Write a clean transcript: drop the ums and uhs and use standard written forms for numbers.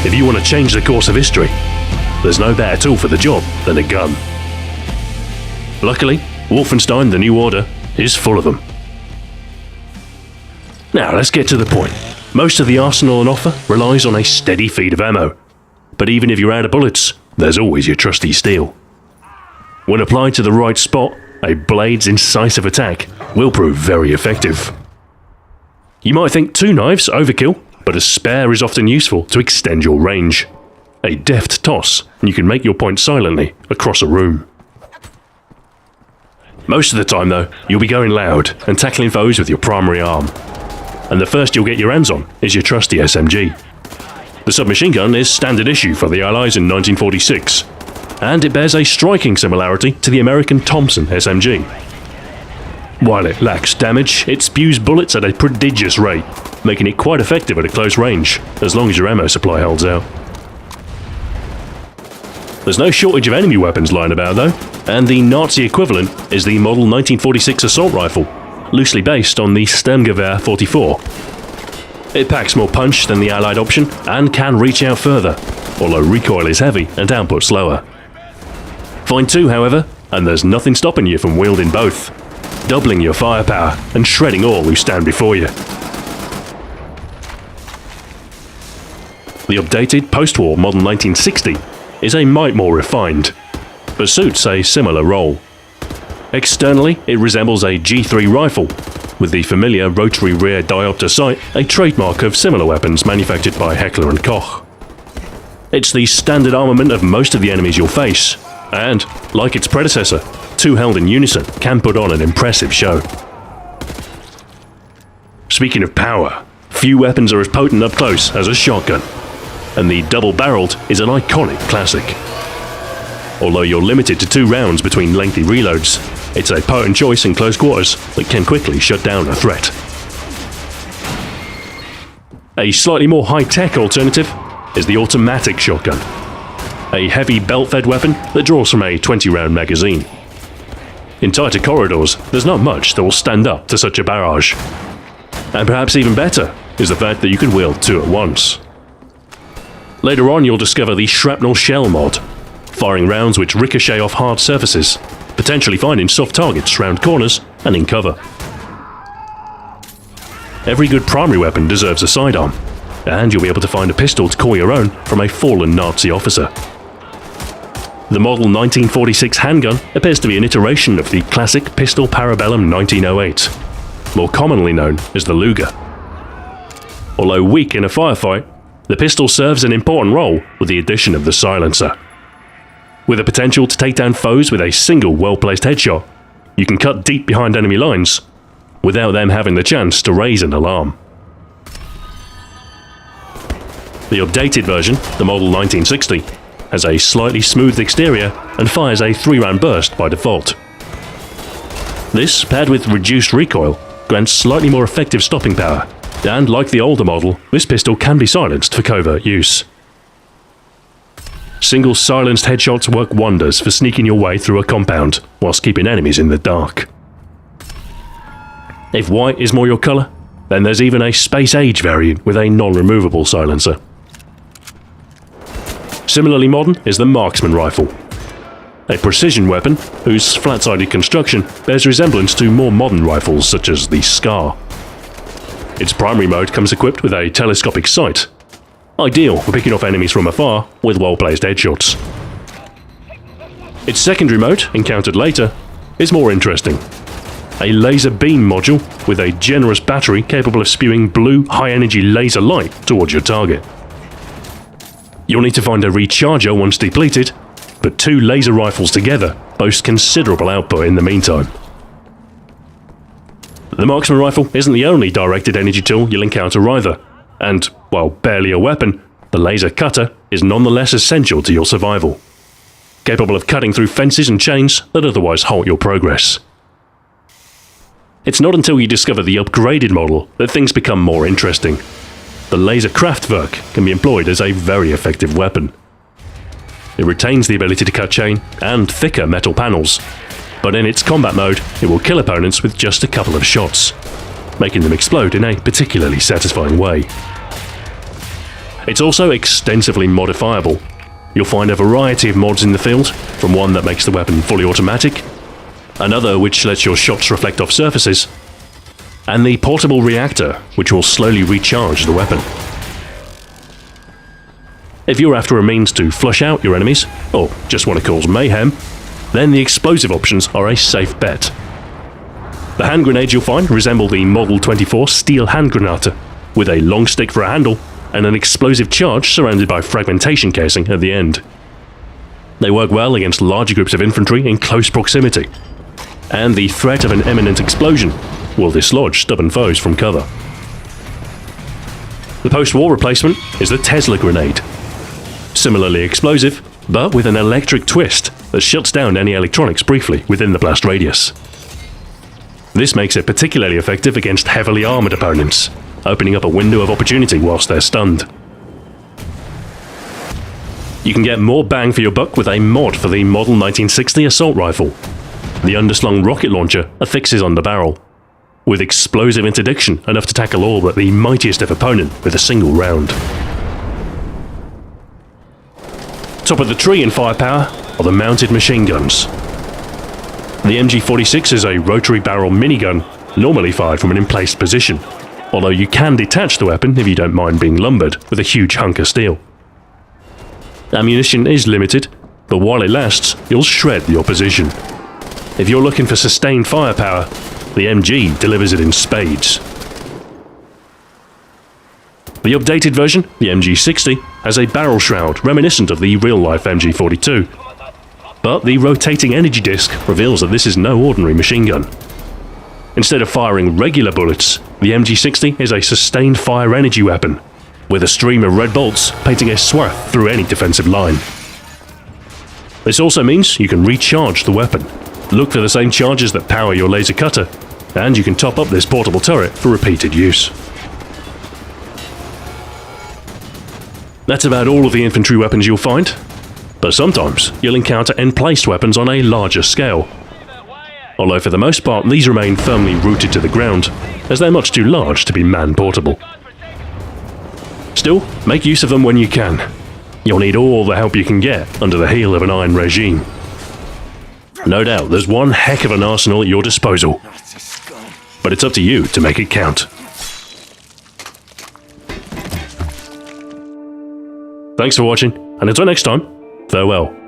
If you want to change the course of history, there's no better tool for the job than a gun. Luckily, Wolfenstein: The New Order is full of them. Now let's get to the point. Most of the arsenal on offer relies on a steady feed of ammo. But even if you're out of bullets, there's always your trusty steel. When applied to the right spot, a blade's incisive attack will prove very effective. You might think 2 knives overkill, but a spare is often useful to extend your range. A deft toss, and you can make your point silently across a room. Most of the time though, you'll be going loud and tackling foes with your primary arm. And the first you'll get your hands on is your trusty SMG. The submachine gun is standard issue for the Allies in 1946, and it bears a striking similarity to the American Thompson SMG. While it lacks damage, it spews bullets at a prodigious rate, making it quite effective at a close range, as long as your ammo supply holds out. There's no shortage of enemy weapons lying about though, and the Nazi equivalent is the Model 1946 assault rifle, loosely based on the Sturmgewehr 44. It packs more punch than the Allied option and can reach out further, although recoil is heavy and output slower. Find 2, however, and there's nothing stopping you from wielding both, doubling your firepower and shredding all who stand before you. The updated post-war Model 1960 is a mite more refined, but suits a similar role. Externally, it resembles a G3 rifle, with the familiar rotary rear diopter sight, a trademark of similar weapons manufactured by Heckler & Koch. It's the standard armament of most of the enemies you'll face, and, like its predecessor, 2 held in unison can put on an impressive show. Speaking of power, few weapons are as potent up close as a shotgun, and the double-barreled is an iconic classic. Although you're limited to 2 rounds between lengthy reloads, it's a potent choice in close quarters that can quickly shut down a threat. A slightly more high-tech alternative is the automatic shotgun, a heavy belt-fed weapon that draws from a 20-round magazine. In tighter corridors, there's not much that will stand up to such a barrage. And perhaps even better is the fact that you can wield 2 at once. Later on, you'll discover the shrapnel shell mod, firing rounds which ricochet off hard surfaces, potentially finding soft targets round corners and in cover. Every good primary weapon deserves a sidearm, and you'll be able to find a pistol to call your own from a fallen Nazi officer. The Model 1946 handgun appears to be an iteration of the classic pistol Parabellum 1908, more commonly known as the Luger. Although weak in a firefight, the pistol serves an important role with the addition of the silencer. With the potential to take down foes with a single well-placed headshot, you can cut deep behind enemy lines without them having the chance to raise an alarm. The updated version, the Model 1960, has a slightly smoothed exterior and fires a 3-round burst by default. This, paired with reduced recoil, grants slightly more effective stopping power, and like the older model, this pistol can be silenced for covert use. Single silenced headshots work wonders for sneaking your way through a compound whilst keeping enemies in the dark. If white is more your colour, then there's even a space age variant with a non-removable silencer. Similarly modern is the Marksman rifle, a precision weapon whose flat-sided construction bears resemblance to more modern rifles such as the Scar. Its primary mode comes equipped with a telescopic sight, ideal for picking off enemies from afar with well-placed headshots. Its secondary mode, encountered later, is more interesting. A laser beam module with a generous battery capable of spewing blue, high-energy laser light towards your target. You'll need to find a recharger once depleted, but 2 laser rifles together boast considerable output in the meantime. The Marksman rifle isn't the only directed energy tool you'll encounter either, and, while barely a weapon, the laser cutter is nonetheless essential to your survival, capable of cutting through fences and chains that otherwise halt your progress. It's not until you discover the upgraded model that things become more interesting. The LASERKRAFTWERK can be employed as a very effective weapon. It retains the ability to cut chain and thicker metal panels, but in its combat mode, it will kill opponents with just a couple of shots, making them explode in a particularly satisfying way. It's also extensively modifiable. You'll find a variety of mods in the field, from one that makes the weapon fully automatic, another which lets your shots reflect off surfaces, and the portable reactor, which will slowly recharge the weapon. If you're after a means to flush out your enemies, or just want to cause mayhem, then the explosive options are a safe bet. The hand grenades you'll find resemble the Model 24 steel hand grenade, with a long stick for a handle and an explosive charge surrounded by fragmentation casing at the end. They work well against larger groups of infantry in close proximity, and the threat of an imminent explosion will dislodge stubborn foes from cover. The post-war replacement is the Tesla grenade. Similarly explosive, but with an electric twist that shuts down any electronics briefly within the blast radius. This makes it particularly effective against heavily armoured opponents, opening up a window of opportunity whilst they're stunned. You can get more bang for your buck with a mod for the Model 1960 assault rifle. The underslung rocket launcher affixes on the barrel, with explosive interdiction enough to tackle all but the mightiest of opponent with a single round. Top of the tree in firepower are the mounted machine guns. The MG46 is a rotary barrel minigun, normally fired from an emplaced position, although you can detach the weapon if you don't mind being lumbered with a huge hunk of steel. Ammunition is limited, but while it lasts, you'll shred the opposition. If you're looking for sustained firepower, the MG delivers it in spades. The updated version, the MG60, has a barrel shroud reminiscent of the real-life MG42, but the rotating energy disc reveals that this is no ordinary machine gun. Instead of firing regular bullets, the MG60 is a sustained fire energy weapon, with a stream of red bolts painting a swath through any defensive line. This also means you can recharge the weapon. Look for the same charges that power your laser cutter, and you can top up this portable turret for repeated use. That's about all of the infantry weapons you'll find, but sometimes you'll encounter end-placed weapons on a larger scale. Although for the most part these remain firmly rooted to the ground, as they're much too large to be man-portable. Still, make use of them when you can. You'll need all the help you can get under the heel of an iron regime. No doubt there's one heck of an arsenal at your disposal, but it's up to you to make it count. Thanks for watching, and until next time, farewell.